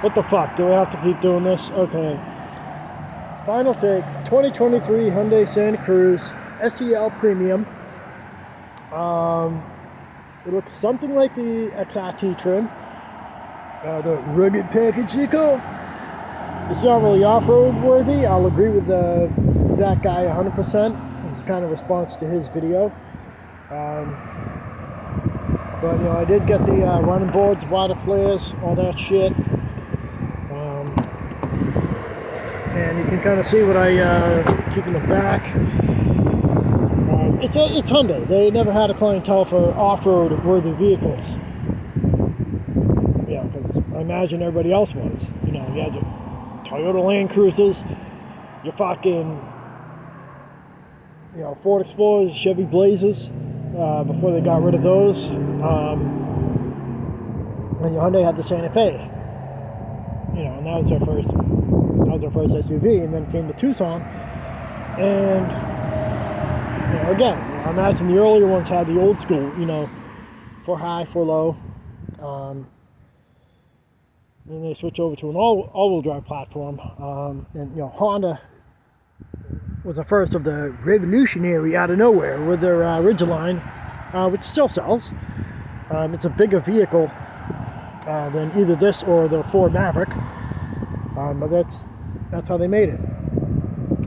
What the fuck? Do I have to keep doing this? Okay. Final take. 2023 Hyundai Santa Cruz SEL Premium. It looks something like the XRT trim. The rugged package they call. It's not really off-road worthy. I'll agree with that guy 100%. This is kind of response to his video. But you know, I did get the running boards, water flares, all that shit. And you can kind of see what I keep in the back. It's Hyundai. They never had a clientele for off-road worthy vehicles. Yeah, because I imagine everybody else was. You know, you had your Toyota Land Cruisers, your fucking, you know, Ford Explorers, Chevy Blazers, before they got rid of those. And your Hyundai had the Santa Fe. You know, and that was their first SUV, and then came the Tucson. And you know, again, I imagine the earlier ones had the old school, you know, 4 high, 4 low. Then they switch over to an all-wheel drive platform. And you know, Honda was the first of the revolutionary out of nowhere with their Ridgeline, which still sells. It's a bigger vehicle than either this or the Ford Maverick, but that's how they made it.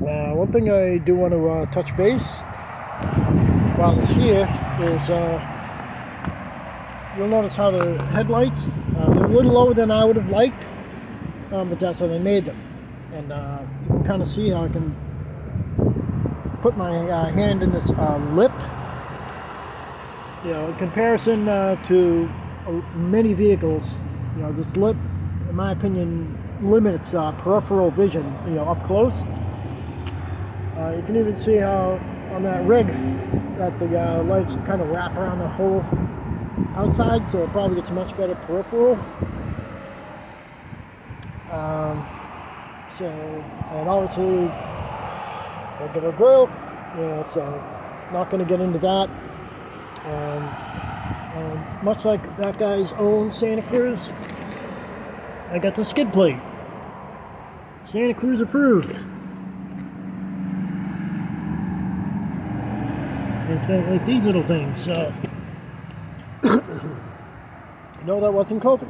One thing I do want to touch base while it's here is you'll notice how the headlights, they're a little lower than I would have liked, but that's how they made them. And you can kind of see how I can put my hand in this lip. You know, in comparison to many vehicles, you know, this lip, in my opinion, limits peripheral vision, you know, up close. You can even see how on that rig that the lights kind of wrap around the whole outside, so it probably gets much better peripherals. And obviously regular grill, you know, so not going to get into that. Much like that guy's own Santa Cruz, I got the skid plate. Santa Cruz approved. And it's got like these little things, so no, that wasn't COVID.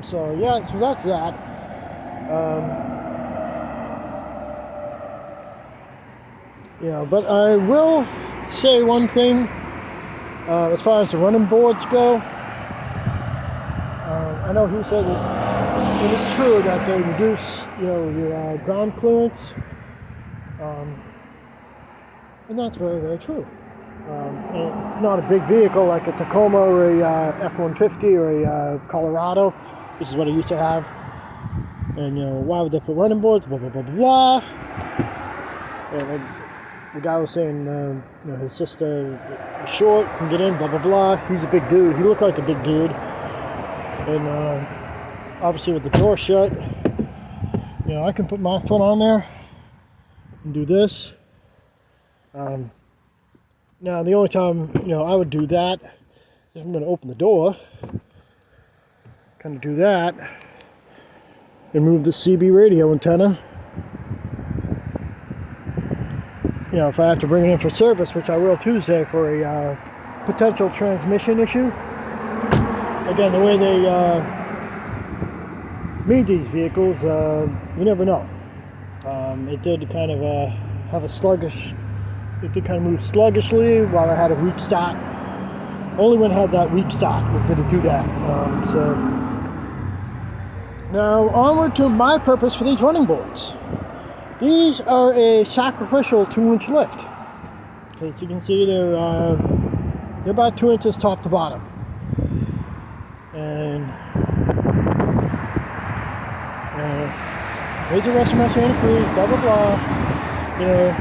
So yeah, so that's that. Yeah, but I will say one thing as far as the running boards go. I know he said it is true that they reduce, you know, your ground clearance, and that's very, very true. It's not a big vehicle like a Tacoma or a F-150 or a Colorado, which is what I used to have. And you know, why would they put running boards? Blah blah blah blah blah. And the guy was saying, you know, his sister is short, can get in, blah blah blah. He's a big dude. He looked like a big dude. And obviously with the door shut, you know, I can put my foot on there and do this. Now the only time, you know, I would do that is I'm going to open the door, kind of do that, and move the CB radio antenna. You know, if I have to bring it in for service, which I will Tuesday for a potential transmission issue. Again, the way they made these vehicles, you never know. It did kind of have a sluggish, it did kind of move sluggishly while I had a weak start. Only when I had that weak start did it do that. So now onward to my purpose for these running boards. These are a sacrificial 2-inch lift. As you can see, they're about 2 inches top to bottom. And here's the rest of my Santa Cruz, blah blah blah. You know,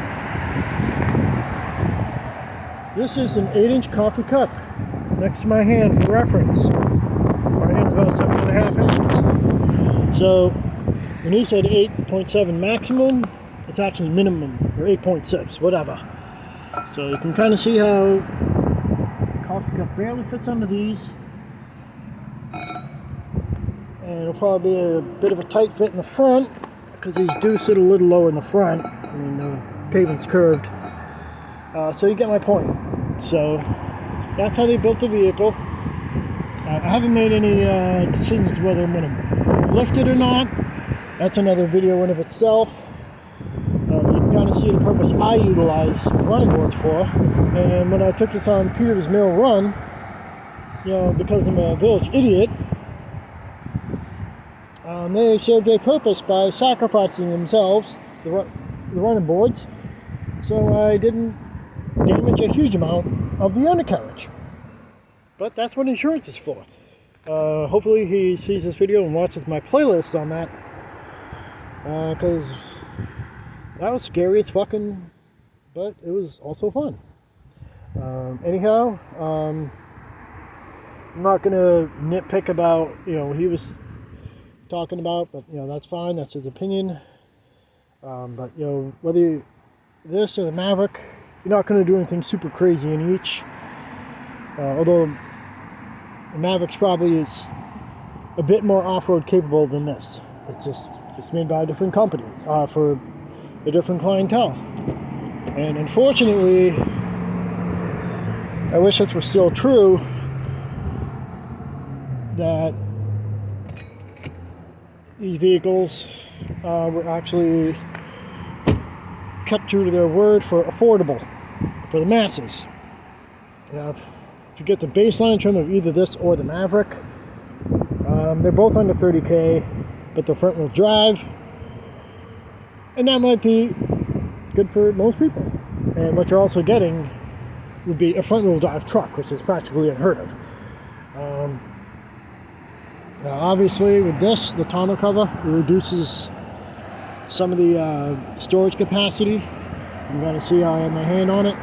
this is an 8-inch coffee cup next to my hand for reference. My hand's about 7.5 inches. So when he said 8.7 maximum, it's actually minimum, or 8.6, whatever. So you can kind of see how the coffee cup barely fits under these. and it'll probably be a bit of a tight fit in the front because these do sit a little low in the front. I mean, the pavement's curved. So you get my point. So that's how they built the vehicle. I haven't made any decisions whether I'm going to lift it or not. That's another video in of itself. You can kind of see the purpose I utilize running boards for. And when I took this on Peter's Mill Run, you know, because I'm a village idiot, they served a purpose by sacrificing themselves, the running boards, so I didn't damage a huge amount of the undercarriage. But that's what insurance is for. Hopefully he sees this video and watches my playlist on that, because that was scary as fucking, but it was also fun. Anyhow, I'm not gonna nitpick about, you know, what he was talking about, but you know, that's fine, that's his opinion. But you know, whether this or the Maverick, you're not going to do anything super crazy in each, although the Maverick's probably is a bit more off-road capable than this. It's made by a different company for a different clientele, and unfortunately, I wish this were still true, that these vehicles were actually kept true to their word for affordable for the masses. Now, if you get the baseline trim of either this or the Maverick, they're both under 30K, but they're front wheel drive, and that might be good for most people. And what you're also getting would be a front wheel drive truck, which is practically unheard of. Now obviously with this, the tonneau cover, it reduces some of the storage capacity. I'm going to see how I have my hand on it,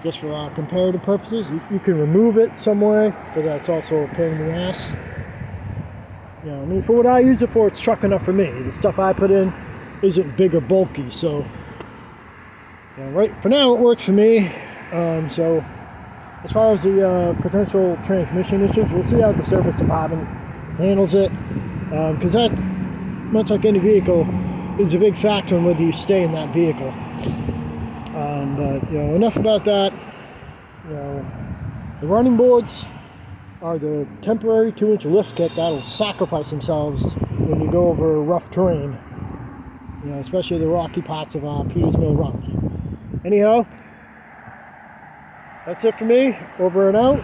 just for comparative purposes. You can remove it some way, but that's also a pain in the ass. You know, I mean, for what I use it for, it's truck enough for me. The stuff I put in isn't big or bulky, so you know, right for now it works for me. So as far as the potential transmission issues, we'll see how the service department handles it, because that, much like any vehicle, is a big factor in whether you stay in that vehicle. But you know, enough about that. You know, the running boards are the temporary 2-inch lift kit that'll sacrifice themselves when you go over rough terrain. You know, especially the rocky parts of Peters Mill Run. Anyhow, that's it for me. Over and out.